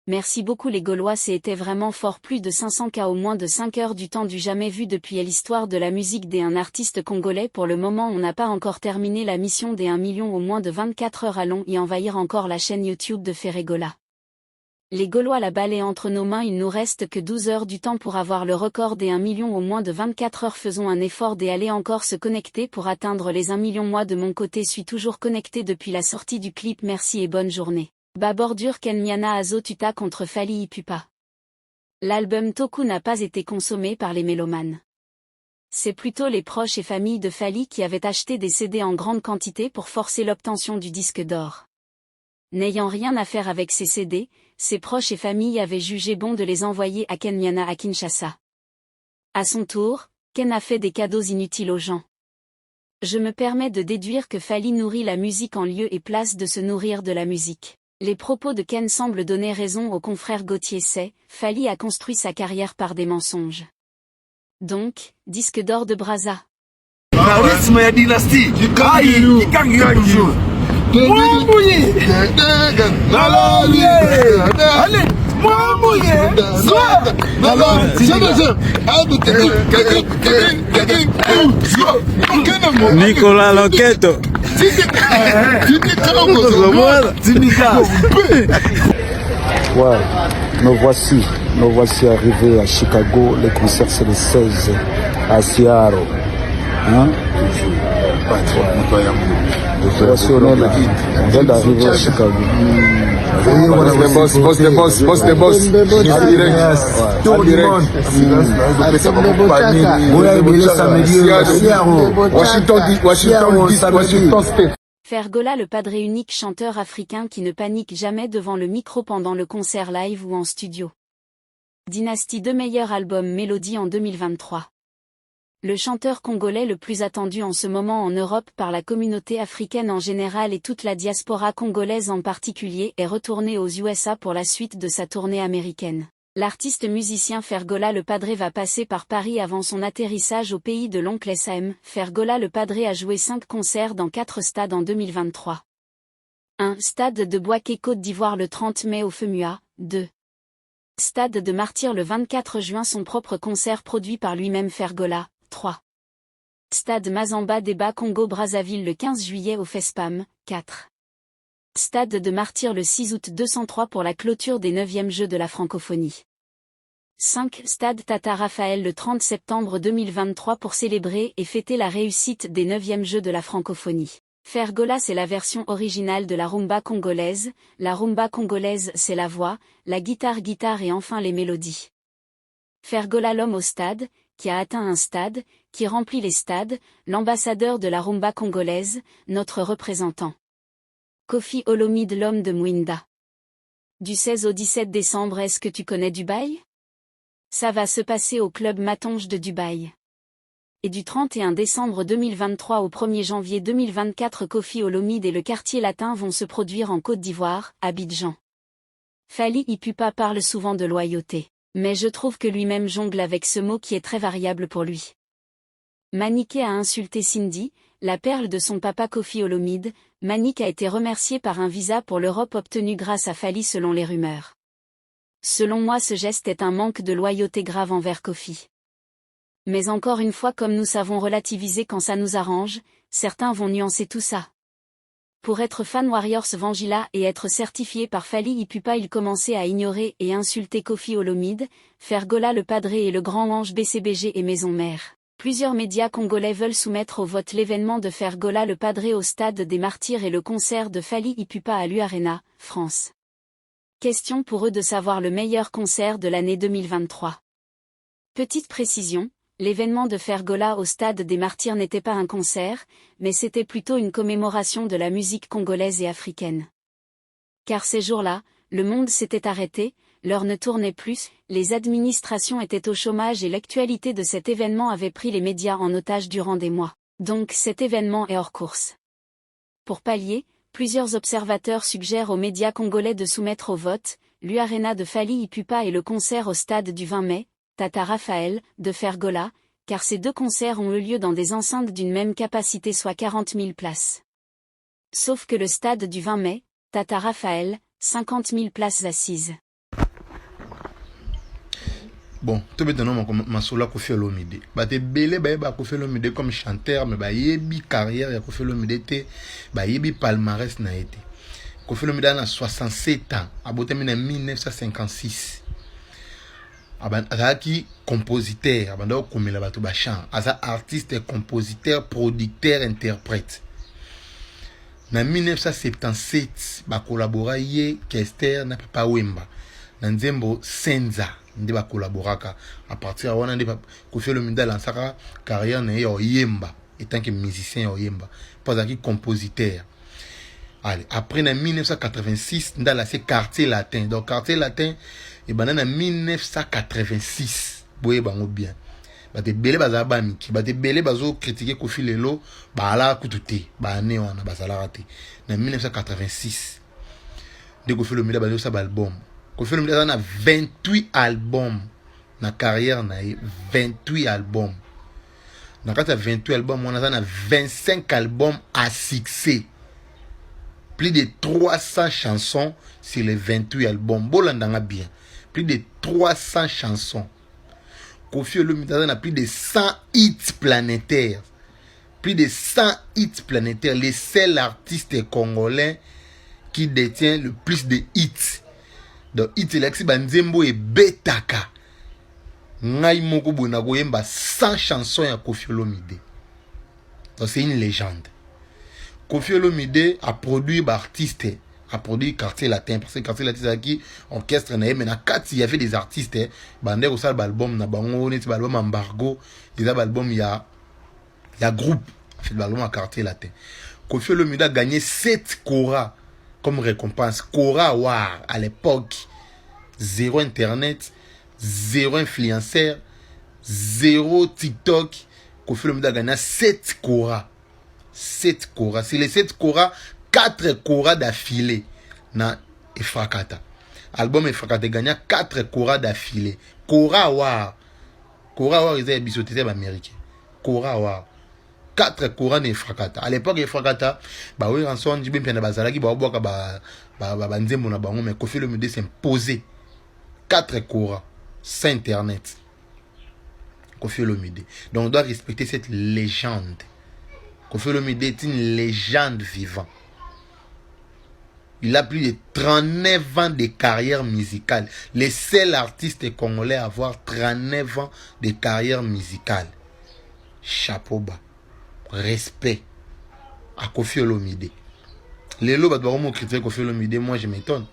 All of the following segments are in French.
Merci beaucoup les Gaulois, c'était vraiment fort, plus de 500 cas au moins de 5 heures du temps du jamais vu depuis l'histoire de la musique des un artiste congolais. Pour le moment on n'a pas encore terminé la mission des 1 million au moins de 24 heures, allons y envahir encore la chaîne YouTube de Ferregola. Les Gaulois, la balle est entre nos mains, il nous reste que 12 heures du temps pour avoir le record des 1 million au moins de 24 heures, faisons un effort d'aller encore se connecter pour atteindre les 1 million. Moi de mon côté suis toujours connecté depuis la sortie du clip, merci et bonne journée. Babordur Kenyana Azo Tuta contre Fally Ipupa. L'album Toku n'a pas été consommé par les mélomanes. C'est plutôt les proches et familles de Fally qui avaient acheté des CD en grande quantité pour forcer l'obtention du disque d'or. N'ayant rien à faire avec ces CD, ses proches et familles avaient jugé bon de les envoyer à Kenyana à Kinshasa. À son tour, Ken a fait des cadeaux inutiles aux gens. Je me permets de déduire que Fally nourrit la musique en lieu et place de se nourrir de la musique. Les propos de Ken semblent donner raison au confrère Gauthier C. Fally a construit sa carrière par des mensonges. Donc, disque d'or de Brazza. Charisme ya dynastie. Kikangi toujours. Mwambouye. Allez, Mwambouye. Nicolas Loqueto. Ouais, nous voici arrivés à Chicago. Le concert c'est le 16 à Seattle. Hein? Voici, on est là. On vient d'arriver à Chicago. Boss the boss. Washington State. Fergola, le padre unique chanteur africain qui ne panique jamais devant le micro pendant le concert live ou en studio. Dynastie 2, meilleur album Mélodie en 2023. Le chanteur congolais le plus attendu en ce moment en Europe par la communauté africaine en général et toute la diaspora congolaise en particulier est retourné aux USA pour la suite de sa tournée américaine. L'artiste musicien Fergola le Padre va passer par Paris avant son atterrissage au pays de l'oncle Sam. Fergola le Padre a joué 5 concerts dans 4 stades en 2023. 1. Stade de Bouaké, Côte d'Ivoire le 30 mai au FEMUA. 2. Stade de Martyr le 24 juin, son propre concert produit par lui-même Fergola. 3. Stade Mazamba Débat Congo-Brazzaville le 15 juillet au FESPAM. 4. Stade de Martyr le 6 août 203 pour la clôture des 9e Jeux de la francophonie. 5. Stade Tata Raphaël le 30 septembre 2023 pour célébrer et fêter la réussite des 9e Jeux de la francophonie. Fergola, c'est la version originale de la rumba congolaise. La rumba congolaise, c'est la voix, la guitare et enfin les mélodies. Fergola, l'homme au stade, qui a atteint un stade, qui remplit les stades, l'ambassadeur de la rumba congolaise, notre représentant. Koffi Olomide, l'homme de Mwinda. Du 16 au 17 décembre, est-ce que tu connais Dubaï? Ça va se passer au club Matonge de Dubaï. Et du 31 décembre 2023 au 1er janvier 2024, Koffi Olomide et le quartier latin vont se produire en Côte d'Ivoire, Abidjan. Fally Ipupa parle souvent de loyauté, mais je trouve que lui-même jongle avec ce mot qui est très variable pour lui. Maniké a insulté Cindy, la perle de son papa Koffi Olomide. Manick a été remercié par un visa pour l'Europe obtenu grâce à Fally selon les rumeurs. Selon moi, ce geste est un manque de loyauté grave envers Koffi. Mais encore une fois, comme nous savons relativiser quand ça nous arrange, certains vont nuancer tout ça. Pour être fan Warriors Vangila et être certifié par Fally Ipupa, il commençait à ignorer et insulter Koffi Olomide, Fergola le Padre et le grand ange BCBG et Maison Mère. Plusieurs médias congolais veulent soumettre au vote l'événement de Fergola le Padre au stade des Martyrs et le concert de Fally Ipupa à l'U-Arena, France. Question pour eux de savoir le meilleur concert de l'année 2023. Petite précision, l'événement de Fergola au stade des Martyrs n'était pas un concert, mais c'était plutôt une commémoration de la musique congolaise et africaine. Car ces jours-là, le monde s'était arrêté, l'heure ne tournait plus, les administrations étaient au chômage et l'actualité de cet événement avait pris les médias en otage durant des mois. Donc cet événement est hors course. Pour pallier, plusieurs observateurs suggèrent aux médias congolais de soumettre au vote l'U-Arena de Fally Ipupa et le concert au stade du 20 mai, Tata Raphaël, de Fergola, car ces 2 concerts ont eu lieu dans des enceintes d'une même capacité, soit 40 000 places. Sauf que le stade du 20 mai, Tata Raphaël, 50 000 places assises. Bon, tout le monde ma solo Koffi Olomide. Bah te belé bah Koffi Olomide comme chanteur, mais bah yebi carrière ya Koffi Olomide te, bah yebi palmarès na été. Koffi Olomide a 67 ans, a boté en 1956. Azaki compositeur, abanda komela bato ba chant, aza artiste, compositeur, producteur, interprète. En 1977, ba collabora ye Kester na Papa Wemba. Na nzembo Senza ndi ba collaboraka. À partir de wana ndi Koffi Olomide lancera carrière na yo yemba, étant que musicien yo yemba, pas aki compositeur. Allez, après en 1986, nda la c'est Quartier Latin. Donc Quartier Latin et ben en 1986, boye bango bien. Ba te belé bazaba miki, ba te belé bazo critiquer Koffi lelo, ba ala kututé, ba né wana bazala raté. En 1986, de Koffi Olomide ba sa album. Koffi Olomide a 28 albums na carrière na 28 albums. Na kata 28 albums, on a 25 albums à succès. Plus de 300 chansons sur les 28 albums. Bolandanga bien. Plus de 300 chansons. Koffi Olomide a plus de 100 hits planétaires. Plus de 100 hits planétaires. Le seul artiste congolais qui détient le plus de hits. Donc, hits, Alexis Banzembo et Betaka. Ngai moko bonago yemba 100 chansons ya Koffi Olomide. Donc, c'est une légende. Koffi Olomide a produit artistes, a produit Quartier Latin, parce que Quartier Latin c'est qui orchestre na mais il y avait des artistes, bander au sal album na bango, net album embargo, des albums il y a groupe, fait l'album à Quartier Latin. Koffi Olomide a gagné 7 Cora comme récompense, Cora Award à l'époque, 0 internet, 0 influenceur, 0 TikTok. Koffi Olomide a gagné 7 Cora. 7 Cora. C'est les 7 Cora, 4 Cora d'affilée. Na Efrakata. Album Efrakata gagné 4 Cora d'affilée. Cora Award. Cora Award, ils étaient bisotés américains. Cora Award. 4 Cora na Efrakata. À l'époque, Efrakata, bah oui, en son, Jibim Piana Bazalaki, bah ouboka, bah Nzembo na bango, mais Koffi Olomide s'est imposé. 4 Cora. Sans internet. Koffi Olomide. Donc, on doit respecter cette légende. Koffi Olomide est une légende vivante. Il a plus de 39 ans de carrière musicale. Le seul artiste congolais à avoir 39 ans de carrière musicale. Chapeau bas. Respect à Koffi Olomide. Les lots, bah, critiquer Koffi Olomide, moi je m'étonne.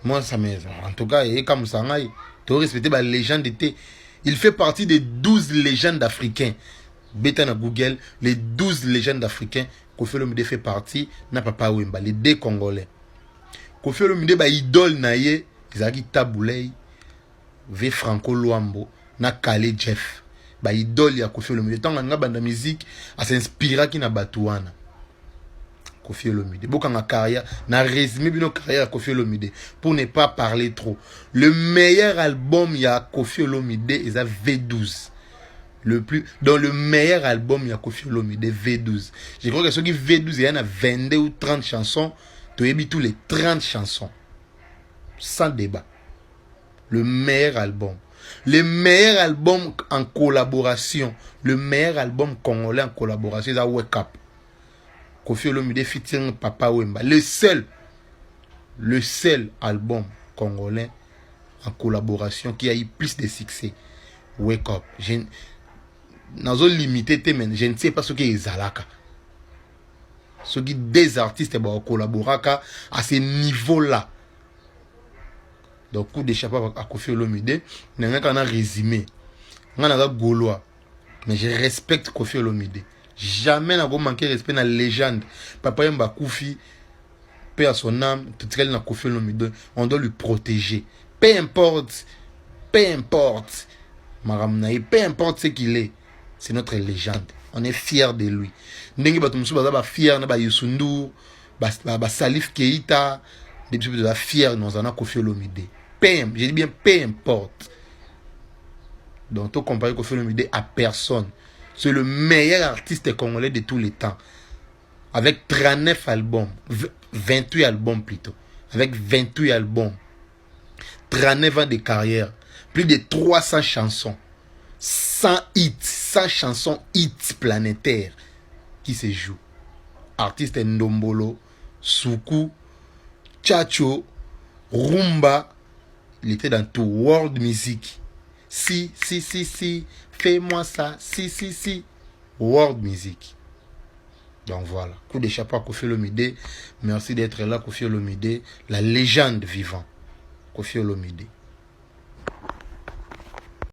Moi, ça me. En tout cas, et comme ça, tu dois respecter la légende. Il fait partie des 12 légendes africaines. Beta na Google, les 12 légendes africaines, Koffi Olomide fait partie, na Papa Wemba, les 2 Congolais. Koffi Olomide, ba idole na ye, Izaki Taboulay, V Franco Luambo, na Kale Jeff. Ba idole ya Koffi Olomide. Tant nga banda musique, a s'inspira ki na Batouana. Koffi Olomide. Boka na carrière, na résumé bino carrière Koffi Olomide. Pour ne pas parler trop. Le meilleur album ya Koffi Olomide, est à V12. Dans le meilleur album, il y a Koffi Olomide, V12. Je crois que ceux qui V12, il y en a 22 ou 30 chansons. Tu as mis tous les 30 chansons. Sans débat. Le meilleur album. Le meilleur album en collaboration. Le meilleur album congolais en collaboration, c'est Wake Up. Koffi Olomide featuring Papa Wemba. Le seul album congolais en collaboration qui a eu plus de succès. Wake Up. Nazo limité mais je ne sais pas ce qu'est Zalaka. Ce qui des artistes collaborent à ce niveau-là. Donc coup de chapeau à Koffi Olomide, n'a qu'un résumé. On a Gaulois, mais je respecte Koffi Olomide. Jamais n'a pas manqué respect à la légende. Papa Yemba Koufi, paix à son âme, tout ce qu'elle a Koffi Olomide, on doit lui protéger. Peu importe, Maramnaï, peu importe ce qu'il est. C'est notre légende. On est fiers de lui. Ndengi batumsu baza ba fier na ba Yusundu, ba Salif Keita, des gens ba fier nous en a Koffi Olomide. Je dis bien peu importe. Donc tout comparer Koffi Olomide à personne. C'est le meilleur artiste congolais de tous les temps. Avec 39 albums, 28 albums plutôt. Avec 28 albums. 39 ans de carrière. Plus de 300 chansons. 100 hits, 100 chansons hits planétaires qui se jouent. Artistes Ndombolo, Soukou, Tchatcho, Rumba, il était dans tout. World Music. Si, fais-moi ça. Si. World Music. Donc voilà. Coup de chapeau à Koffi Olomide. Merci d'être là, Koffi Olomide. La légende vivante. Koffi Olomide.